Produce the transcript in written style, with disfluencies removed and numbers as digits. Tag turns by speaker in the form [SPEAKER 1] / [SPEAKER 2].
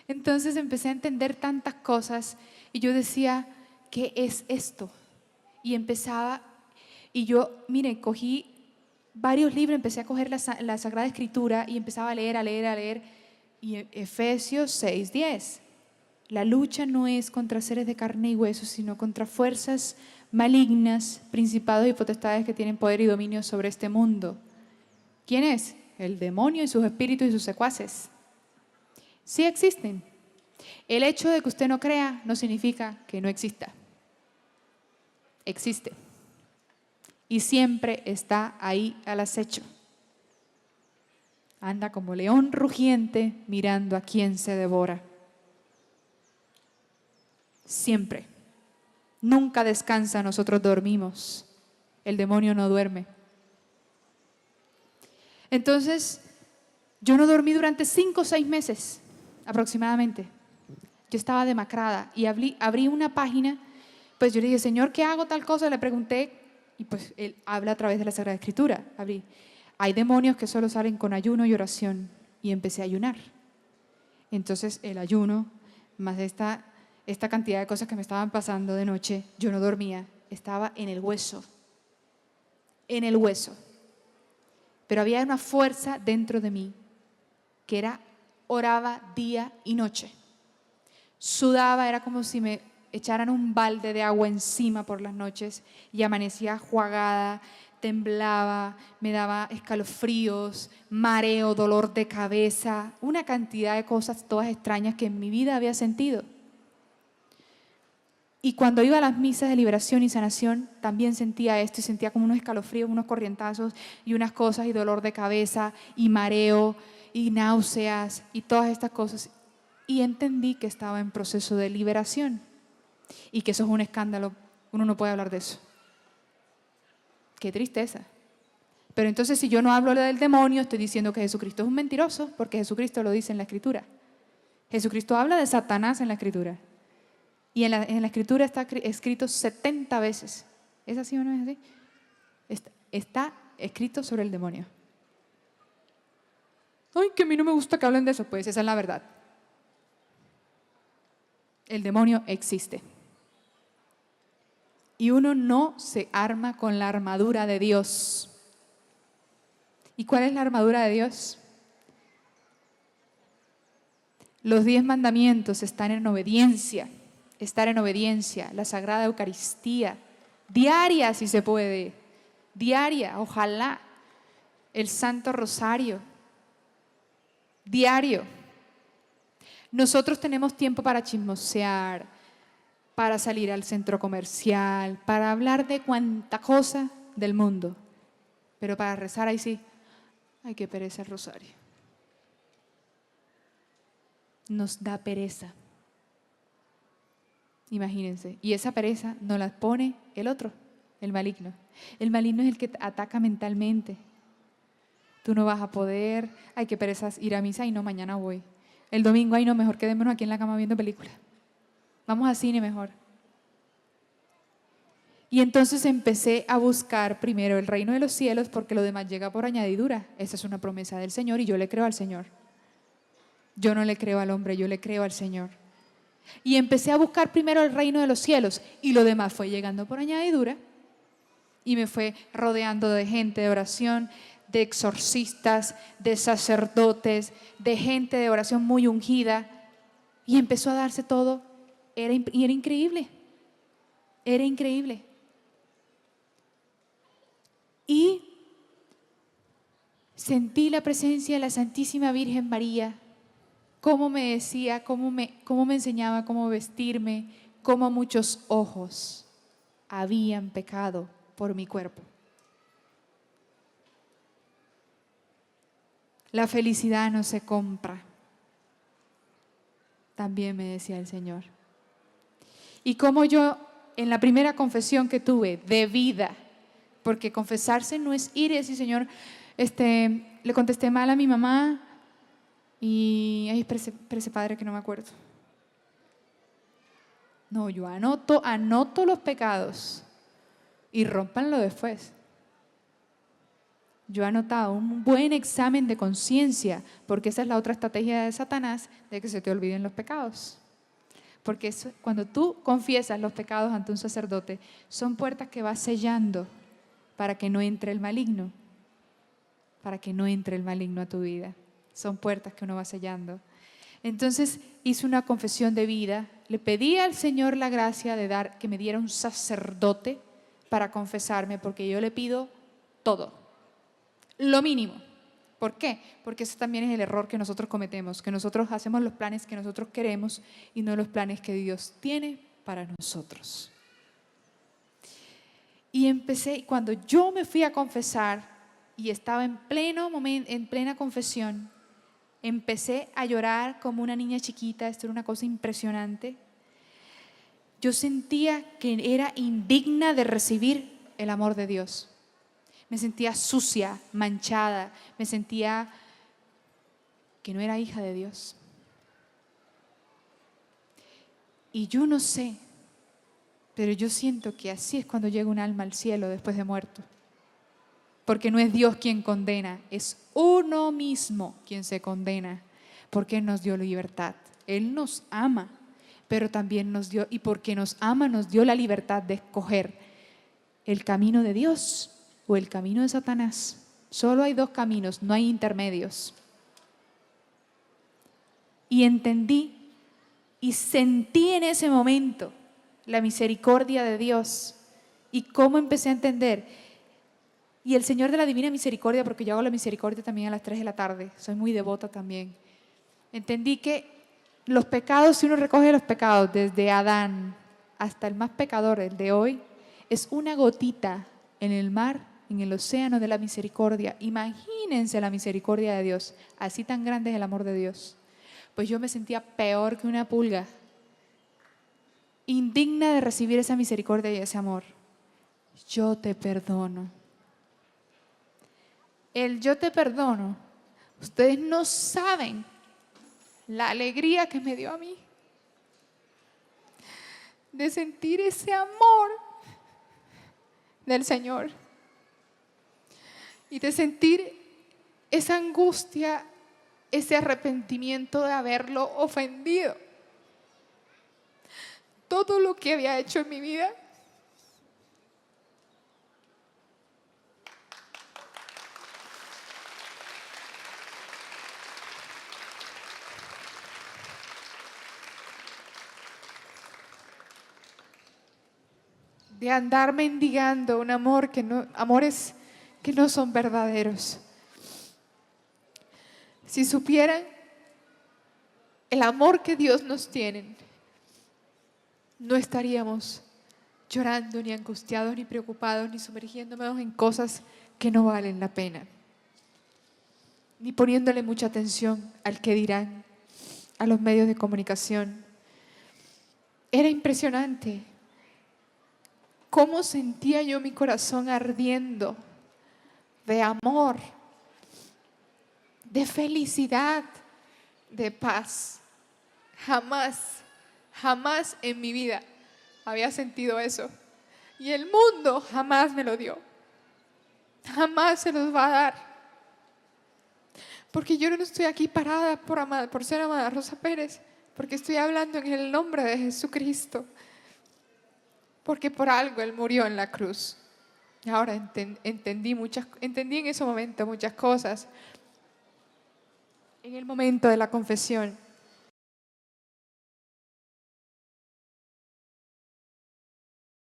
[SPEAKER 1] Entonces empecé a entender tantas cosas y yo decía, ¿qué es esto? Y empezaba, y yo, mire, cogí varios libros, empecé a coger la Sagrada Escritura y empezaba a leer, a leer, a leer. Y Efesios 6:10, la lucha no es contra seres de carne y hueso, sino contra fuerzas malignas, principados y potestades que tienen poder y dominio sobre este mundo. ¿Quién es? El demonio y sus espíritus y sus secuaces. Sí existen. El hecho de que usted no crea no significa que no exista. Existe. Y siempre está ahí al acecho. Anda como león rugiente mirando a quien se devora. Siempre. Nunca descansa, nosotros dormimos. El demonio no duerme. Entonces, yo no dormí durante 5 o 6 meses aproximadamente. Yo estaba demacrada y abrí una página, pues yo le dije, Señor, ¿qué hago tal cosa? Le pregunté y pues Él habla a través de la Sagrada Escritura. Hay demonios que solo salen con ayuno y oración y empecé a ayunar. Entonces el ayuno, más esta cantidad de cosas que me estaban pasando de noche, yo no dormía, estaba en el hueso. Pero había una fuerza dentro de mí que oraba día y noche. Sudaba, era como si me echaran un balde de agua encima por las noches y amanecía enjuagada, temblaba, me daba escalofríos, mareo, dolor de cabeza, una cantidad de cosas todas extrañas que en mi vida había sentido. Y cuando iba a las misas de liberación y sanación, también sentía esto y sentía como unos escalofríos, unos corrientazos y unas cosas y dolor de cabeza y mareo y náuseas y todas estas cosas. Y entendí que estaba en proceso de liberación y que eso es un escándalo, uno no puede hablar de eso. Qué tristeza. Pero entonces si yo no hablo del demonio, estoy diciendo que Jesucristo es un mentiroso, porque Jesucristo lo dice en la Escritura. Jesucristo habla de Satanás en la Escritura. Y en la Escritura está escrito 70 veces. ¿Es así o no es así? Está escrito sobre el demonio. Ay, que a mí no me gusta que hablen de eso. Pues esa es la verdad. El demonio existe. Y uno no se arma con la armadura de Dios. ¿Y cuál es la armadura de Dios? Los 10 mandamientos están en obediencia. Estar en obediencia, la Sagrada Eucaristía, diaria si se puede, diaria, ojalá, el Santo Rosario, diario. Nosotros tenemos tiempo para chismosear, para salir al centro comercial, para hablar de cuanta cosa del mundo, pero para rezar ahí sí, ay, qué pereza el rosario. Nos da pereza. Imagínense, y esa pereza nos la pone el otro, el maligno. El maligno es el que ataca mentalmente. Tú no vas a poder, ay, qué pereza ir a misa y no, mañana voy. El domingo, ay, no, mejor quedémonos aquí en la cama viendo películas. Vamos al cine mejor. Y entonces empecé a buscar primero el reino de los cielos porque lo demás llega por añadidura. Esa es una promesa del Señor y yo le creo al Señor. Yo no le creo al hombre, yo le creo al Señor. Y empecé a buscar primero el reino de los cielos y lo demás fue llegando por añadidura y me fue rodeando de gente de oración, de exorcistas, de sacerdotes, de gente de oración muy ungida y empezó a darse todo. Era increíble, era increíble. Y sentí la presencia de la Santísima Virgen María. Cómo me decía, cómo me enseñaba cómo vestirme, cómo muchos ojos habían pecado por mi cuerpo. La felicidad no se compra, también me decía el Señor. Y como yo, en la primera confesión que tuve de vida, porque confesarse no es ir y decir, Señor, le contesté mal a mi mamá, y ay, espérese padre que no me acuerdo. No, yo anoto los pecados y rómpanlo después. yo he anotado un buen examen de conciencia, porque esa es la otra estrategia de Satanás, de que se te olviden los pecados. Porque eso, cuando tú confiesas los pecados ante un sacerdote, son puertas que vas sellando para que no entre el maligno, para que no entre el maligno a tu vida. Son puertas que uno va sellando. Entonces hice una confesión de vida, le pedí al Señor la gracia de que me diera un sacerdote para confesarme, porque yo le pido todo, lo mínimo. ¿Por qué? Porque ese también es el error que nosotros cometemos, que nosotros hacemos los planes que nosotros queremos y no los planes que Dios tiene para nosotros. Y empecé, cuando yo me fui a confesar y estaba en plena confesión, empecé a llorar como una niña chiquita. Esto era una cosa impresionante. Yo sentía que era indigna de recibir el amor de Dios. Me sentía sucia, manchada, me sentía que no era hija de Dios. Y yo no sé, pero yo siento que así es cuando llega un alma al cielo después de muerto. Porque no es Dios quien condena, es uno mismo quien se condena, porque Él nos dio libertad. Él nos ama, pero también nos dio, y porque nos ama, nos dio la libertad de escoger el camino de Dios o el camino de Satanás. Solo hay dos caminos, no hay intermedios. Y entendí y sentí en ese momento la misericordia de Dios y cómo empecé a entender. Y el Señor de la Divina Misericordia, porque yo hago la misericordia también a las 3 de la tarde, soy muy devota también. Entendí que los pecados, si uno recoge los pecados desde Adán hasta el más pecador, el de hoy, es una gotita en el mar, en el océano de la misericordia. Imagínense la misericordia de Dios, así tan grande es el amor de Dios. Pues yo me sentía peor que una pulga, indigna de recibir esa misericordia y ese amor. Yo te perdono. El yo te perdono, ustedes no saben la alegría que me dio a mí de sentir ese amor del Señor y de sentir esa angustia, ese arrepentimiento de haberlo ofendido. Todo lo que había hecho en mi vida de andar mendigando un amor amores que no son verdaderos. Si supieran el amor que Dios nos tiene, no estaríamos llorando, ni angustiados, ni preocupados, ni sumergiéndonos en cosas que no valen la pena, ni poniéndole mucha atención al que dirán, a los medios de comunicación. Era impresionante cómo sentía yo mi corazón ardiendo de amor, de felicidad, de paz. Jamás en mi vida había sentido eso. Y el mundo jamás me lo dio. Jamás se los va a dar. Porque yo no estoy aquí parada por ser Amada Rosa Pérez, porque estoy hablando en el nombre de Jesucristo. Porque por algo Él murió en la cruz. Y ahora entendí en ese momento muchas cosas. En el momento de la confesión.